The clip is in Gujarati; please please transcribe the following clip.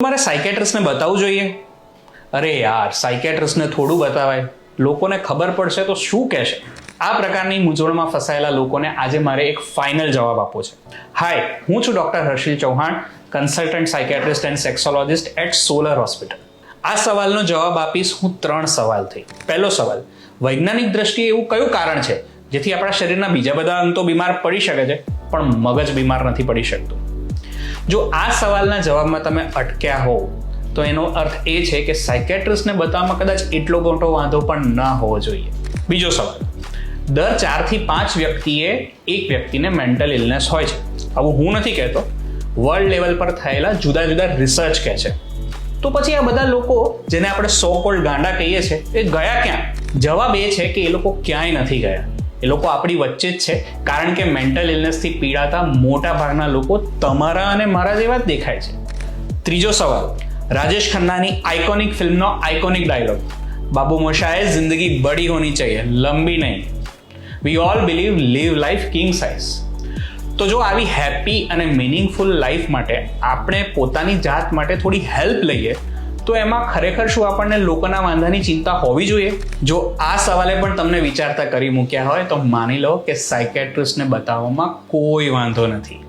મારે સાયકેટ્રિસ્ટને બતાવવું જોઈએ? અરે યાર, સાયકેટ્રિસ્ટને થોડું બતાવાય, લોકોને ખબર પડશે તો શું કહેશે? આ પ્રકારની મૂંઝવણમાં ફસાયેલા લોકોને આજે મારે એક ફાઇનલ જવાબ આપવો છે. હાય, હું છું doctor Harshil Chauhan, consultant psychiatrist and sexologist at Solar Hospital. આ સવાલનો જવાબ આપીશ હું 3 સવાલથી. પહેલો સવાલ, વૈજ્ઞાનિક દ્રષ્ટિએ એવું કયું કારણ છે જેથી આપણા શરીરના બીજા બધા અંગ તો બીમાર પડી શકે છે પણ મગજ બીમાર નથી પડી શકતું? જો આ સવાલના જવાબમાં તમે અટક્યા હો તો એનો અર્થ એ છે કે સાયકેટ્રિસ્ટને બતાવવામાં કદાચ એટલો મોટો વાંધો પણ ન હોવો જોઈએ. બીજો સવાલ, દર 4 થી 5 વ્યક્તિએ એક વ્યક્તિને મેન્ટલ ઇલનેસ હોય છે. આવું હું નથી કહેતો, વર્લ્ડ લેવલ પર થયેલા જુદા જુદા રિસર્ચ કહે છે. તો પછી આ બધા લોકો જેને આપણે સો કોલ્ડ ગાંડા કહીએ છીએ એ ગયા ક્યાં? જવાબ એ છે કે એ લોકો ક્યાંય નથી ગયા. એ લોકો આપણી વચ્ચે જ છે, કારણ કે મેન્ટલ ઇલનેસથી પીડાતા મોટા ભાગના લોકો તમારા અને મારા જેવા જ દેખાય છે. ત્રીજો સવાલ, રાજેશ ખન્નાની આઇકોનિક ફિલ્મનો આઇકોનિક ડાયલોગ, બાબુ મોશાએ જિંદગી બડી હોની ચાહીએ, લંબી નહીં. We all believe live life king size. તો જો આવી હેપી અને મિનિંગફુલ લાઈફ માટે આપણે પોતાની જાત માટે થોડી હેલ્પ લઈએ તો એમાં ખરેખર શું આપણને લોકોના વાંધાની ચિંતા હોવી જોઈએ? જો આ સવાલે પણ તમને વિચારતા કરી મૂક્યા હોય તો માની લો કે સાયકેટ્રિસ્ટને બતાવવામાં કોઈ વાંધો નથી.